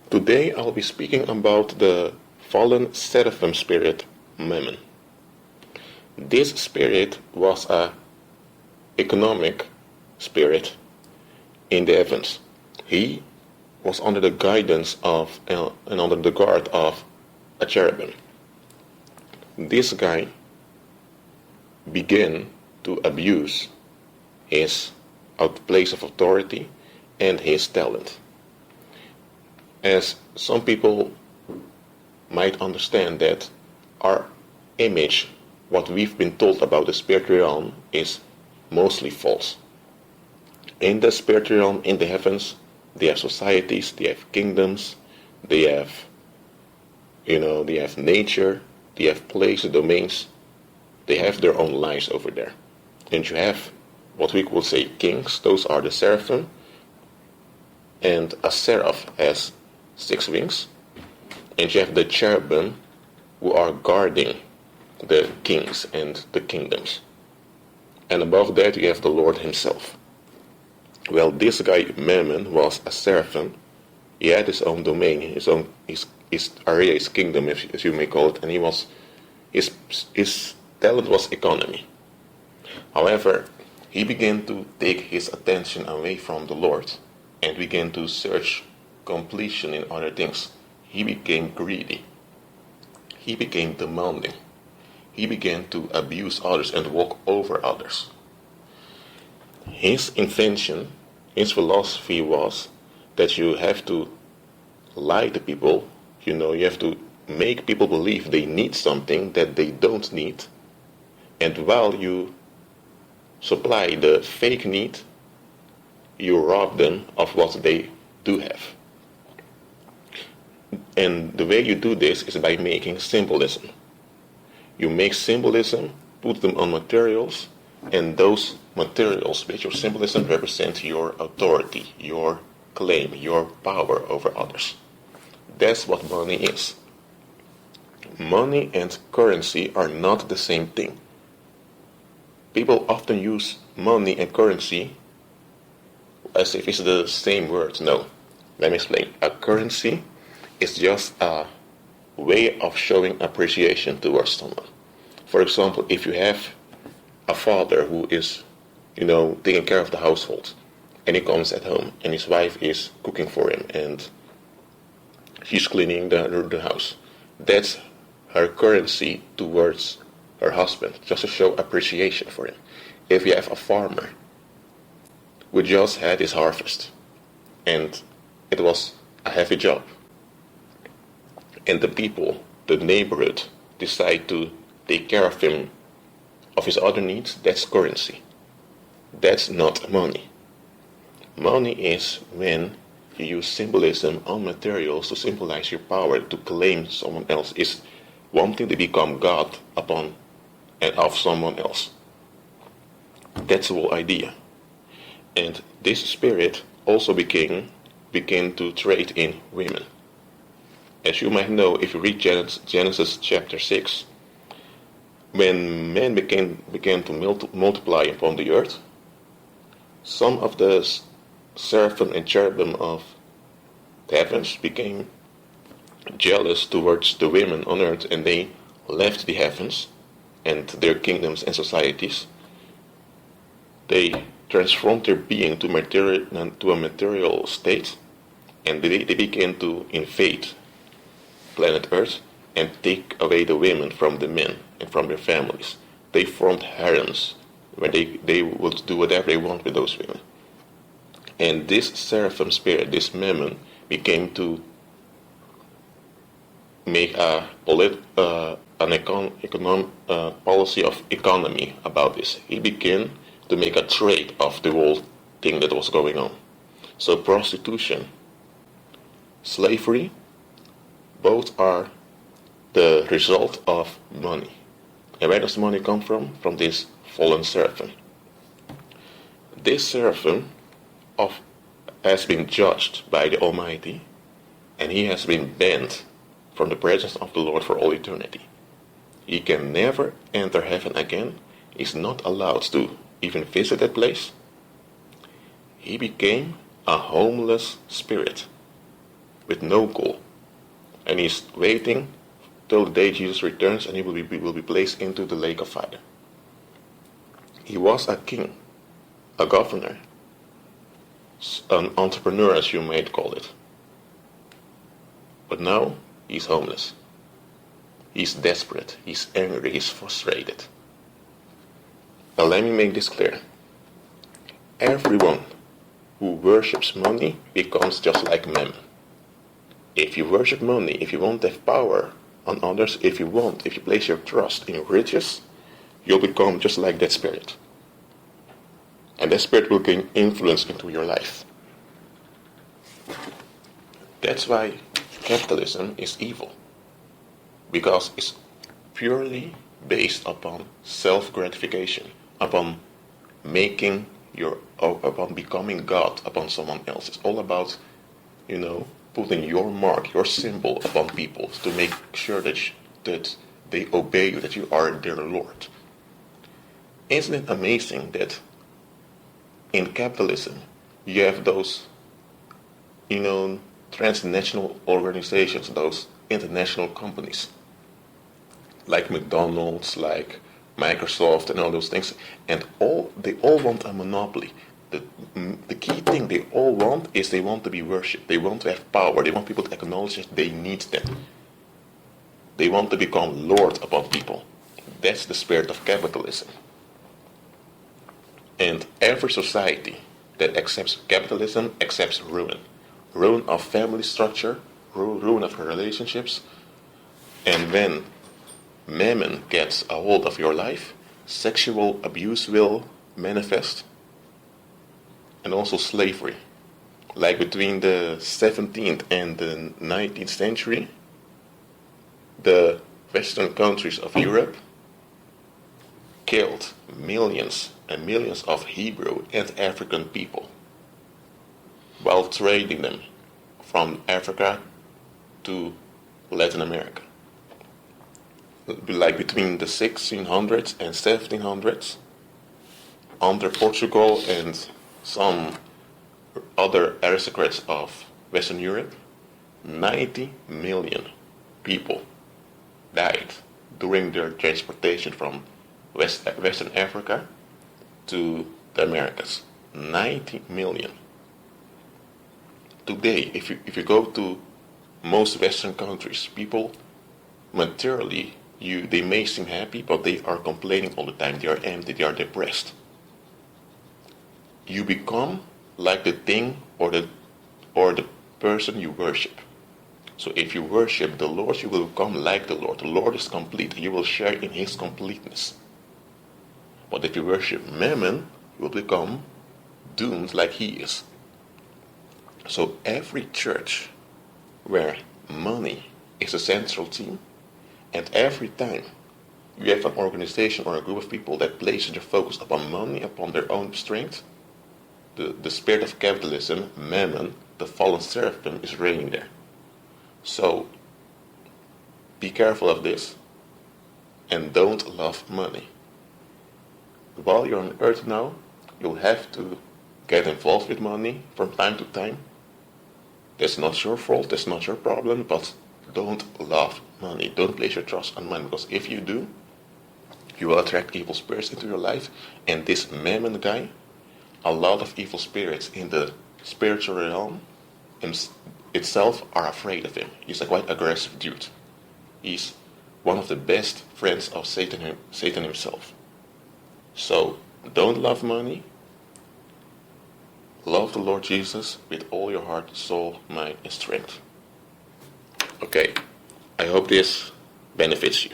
Today I'll be speaking about the fallen seraphim spirit, Mammon. This spirit was a economic spirit in the heavens. He was under the guidance of and under the guard of a cherubim. This guy began to abuse his place of authority and his talent. As some people might understand that our image, what we've been told about the spiritual realm, is mostly false. In the spiritual realm, in the heavens, they have societies, they have kingdoms, they have nature, they have places, domains, they have their own lives over there. And you have what we could say kings, those are the seraphim, and a seraph has 6 wings, and you have the cherubim who are guarding the kings and the kingdoms. And above that you have the Lord himself. Well, this guy Mammon was a seraphim. He had his own domain, his area, his kingdom, as you may call it, and his talent was economy. However, he began to take his attention away from the Lord and began to search completion in other things. He became greedy. He became demanding. He began to abuse others and walk over others. His intention, his philosophy was that you have to lie to people. You have to make people believe they need something that they don't need. And while you supply the fake need, you rob them of what they do have. And the way you do this is by making symbolism. You make symbolism, put them on materials, and those materials with your symbolism represent your authority, your claim, your power over others. That's what money is. Money and currency are not the same thing. People often use money and currency as if it's the same word. No, let me explain. A currency is just a way of showing appreciation towards someone. For example, if you have a father who is, taking care of the household, and he comes at home, and his wife is cooking for him, and she's cleaning the house. That's her currency towards her husband, just to show appreciation for him. If you have a farmer who just had his harvest, and it was a heavy job, and the people, the neighborhood, decide to take care of him, of his other needs, that's currency. That's not money. Money is when you use symbolism on materials to symbolize your power, to claim someone else, is wanting to become God upon and of someone else. That's the whole idea. And this spirit also began to trade in women. As you might know, if you read Genesis chapter 6, when men began to multiply upon the earth, some of the seraphim and cherubim of the heavens became jealous towards the women on earth, and they left the heavens and their kingdoms and societies. They transformed their being to a material state, and they began to invade planet Earth and take away the women from the men and from their families. They formed harems where they would do whatever they want with those women. And this seraphim spirit, this Mammon, began to make an policy of economy about this. He began to make a trade of the whole thing that was going on. So prostitution, slavery, both are the result of money. And where does money come from? From this fallen seraphim. This seraphim has been judged by the Almighty, and he has been banned from the presence of the Lord for all eternity. He can never enter heaven again. He's not allowed to even visit that place. He became a homeless spirit. with no goal. And he's waiting till the day Jesus returns and he will be placed into the lake of fire. He was a king, a governor, an entrepreneur, as you might call it. But now he's homeless. He's desperate, he's angry, he's frustrated. Now let me make this clear. Everyone who worships money becomes just like Mammon. If you worship money, if you won't have power on others, if you place your trust in riches, you'll become just like that spirit. And that spirit will gain influence into your life. That's why capitalism is evil. Because it's purely based upon self-gratification, upon upon becoming God upon someone else. It's all about, putting your mark, your symbol upon people to make sure that they obey you, that you are their Lord. Isn't it amazing that in capitalism you have those, transnational organizations, those international companies, like McDonald's, like Microsoft and all those things, and they all want a monopoly. The key thing they all want is they want to be worshipped. They want to have power. They want people to acknowledge that they need them. They want to become Lord upon people. That's the spirit of capitalism. And every society that accepts capitalism accepts ruin. Ruin of family structure, ruin of relationships. And when Mammon gets a hold of your life, sexual abuse will manifest. And also slavery. Like between the 17th and the 19th century, the Western countries of Europe killed millions and millions of Hebrew and African people while trading them from Africa to Latin America. Like between the 1600s and 1700s, under Portugal and some other aristocrats of Western Europe, 90 million people died during their transportation from Western Africa to the Americas. 90 million. Today, if you go to most Western countries, people materially, they may seem happy, but they are complaining all the time. They are empty, they are depressed. You become like the thing or the person you worship. So if you worship the Lord, you will become like the Lord. The Lord is complete. You will share in His completeness. But if you worship Mammon, you will become doomed like he is. So every church where money is a central theme, and every time you have an organization or a group of people that places their focus upon money, upon their own strength, the spirit of capitalism, Mammon, the fallen seraphim, is reigning there. So be careful of this and don't love money. While you're on earth now, you'll have to get involved with money from time to time. That's not your fault, that's not your problem, but don't love money. Don't place your trust on money, because if you do, you will attract evil spirits into your life. And this Mammon guy, a lot of evil spirits in the spiritual realm itself are afraid of him. He's a quite aggressive dude. He's one of the best friends of Satan himself. So don't love money. Love the Lord Jesus with all your heart, soul, mind, and strength. Okay, I hope this benefits you.